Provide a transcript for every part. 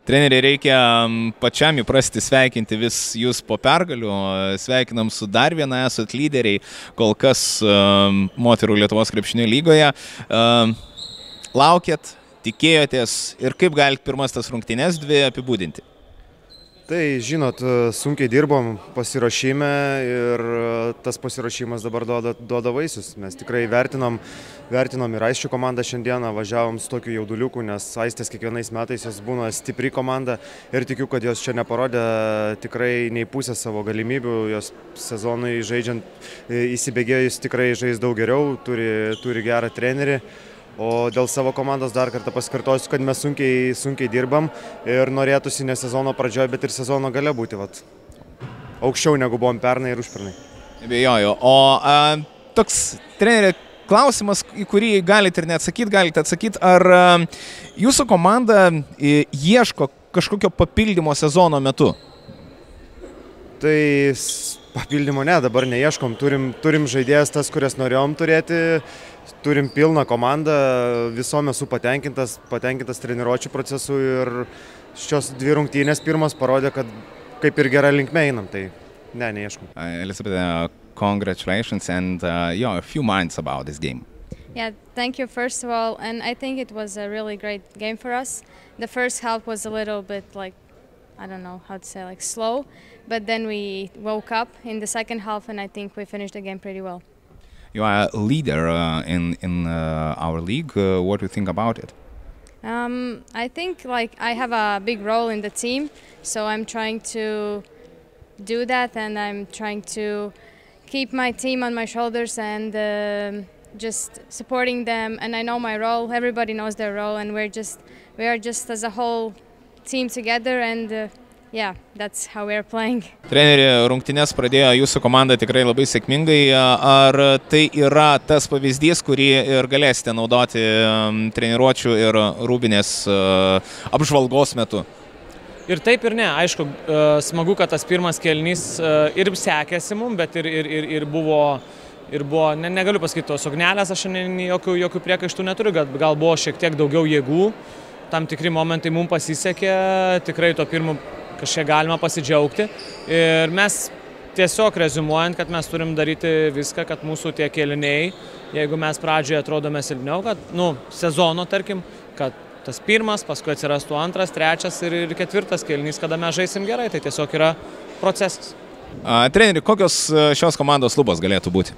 Treneri, reikia pačiam įprasti sveikinti vis jūs po pergalių. Sveikinam su dar viena, esat lyderiai, kol kas moterų Lietuvos krepšinio lygoje. Laukėt, tikėjotės ir kaip galite pirmas tas rungtynes dvi apibūdinti? Tai, žinot, sunkiai dirbom pasiruošime ir tas pasiruošimas dabar duoda vaisius. Mes tikrai vertinom ir Aisčių komandą šiandieną, važiavom su tokiu jauduliuku, nes Aistės kiekvienais metais jos būna stipri komanda ir tikiu, kad jos čia neparodė tikrai nei pusę savo galimybių, jos sezonui žaidžiant įsibėgėjus tikrai žais daug geriau, turi gerą trenerį. O dėl savo komandos dar kartą pasikartosiu, kad mes sunkiai dirbam ir norėtųsi ne sezono pradžioje, bet ir sezono gale būti aukščiau negu buvom pernai ir užpernai. Abejoju. O toks trenerio klausimas, į kurį galite ir galite atsakyti, ar jūsų komanda ieško kažkokio papildymo sezono metu? Tai papildymo ne, dabar neieškom, turim žaidėjas tas, kurias norėjom turėti, turim pilną komandą, visom esu patenkintas treniruočių procesų ir šios dvi rungtynės pirmas parodė, kad kaip ir gera linkme einam, tai neieškom. Elizabeth, congratulations and a few minds about this game. Yeah, thank you first of all, and I think it was a really great game for us. The first half was a little bit I don't know how to say, slow, but then we woke up in the second half and I think we finished the game pretty well. You are a leader in our league. What do you think about it? I think I have a big role in the team, so I'm trying to do that and I'm trying to keep my team on my shoulders and just supporting them, and I know my role, everybody knows their role, and we are just as a whole team together and yeah, that's how we are playing. Treneri, rungtynes pradėjo jūsų komanda tikrai labai sėkmingai. Ar tai yra tas pavyzdys, kurį ir galėsite naudoti treniruočių ir rūbinės apžvalgos metu? Ir taip ir ne. Aišku, smagu, kad tas pirmas kėlinys ir sekėsi mums, bet ir buvo, negaliu pasakyti tos ugnelės, aš jokių priekaištų neturiu, gal buvo šiek tiek daugiau jėgų, tam tikri momentai mums pasisekė, tikrai to pirmo kažkiek galima pasidžiaugti ir mes tiesiog reziumuojant, kad mes turim daryti viską, kad mūsų tie kėliniai, jeigu mes pradžioje atrodome silpniau, kad sezono tarkim, kad tas pirmas, paskui atsirastų antras, trečias ir ketvirtas kėlinys, kada mes žaisim gerai, tai tiesiog yra procesas. Treneri, kokios šios komandos lubos galėtų būti?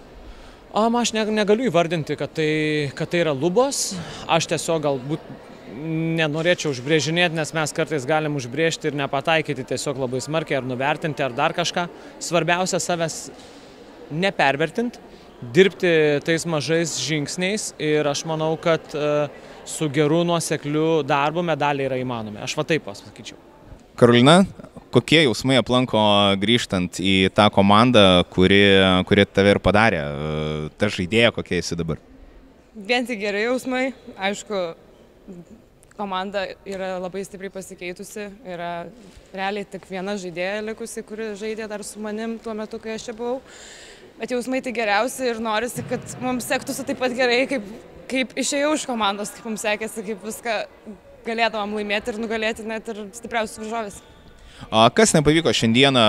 Aš negaliu įvardinti, kad tai yra lubos, aš tiesiog galbūt nenorėčiau užbrėžinėti, nes mes kartais galim užbrėžti ir nepataikyti tiesiog labai smarkiai ar nuvertinti ar dar kažką. Svarbiausia savęs nepervertinti, dirbti tais mažais žingsniais ir aš manau, kad su geru nuosekliu darbu medaliai yra įmanomi. Aš taip pasakyčiau. Karolina, kokie jausmai aplanko grįžtant į tą komandą, kuri tave ir padarė? Ta žaidėja, kokia esi dabar? Vien tik geri jausmai, aišku, komanda yra labai stipriai pasikeitusi, yra realiai tik viena žaidėja likusi, kuri žaidė dar su manim tuo metu, kai aš čia buvau. Bet jausmai tai geriausi ir norisi, kad mums sektųsi taip pat gerai, kaip išėjau iš komandos, kaip mums sekėsi, kaip viską galėdavom laimėti ir nugalėti net ir stipriausius varžovės. Kas nepavyko šiandieną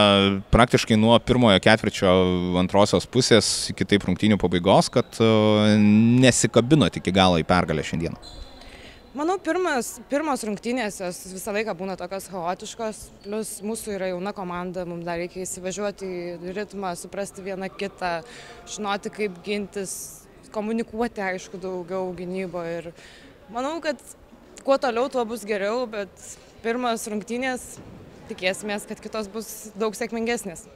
praktiškai nuo pirmojo ketvirčio antrosios pusės iki taip rungtynių pabaigos, kad nesikabinot iki galo į pergalę šiandieną? Manau, pirmos rungtynės jos visą laiką būna tokios chaotiškos, plus mūsų yra jauna komanda, mums dar reikia įsivažiuoti į ritmą, suprasti vieną kitą, žinoti, kaip gintis, komunikuoti, aišku, daugiau gynybo ir manau, kad kuo toliau, tuo bus geriau, bet pirmos rungtynės tikėsimės, kad kitos bus daug sėkmingesnės.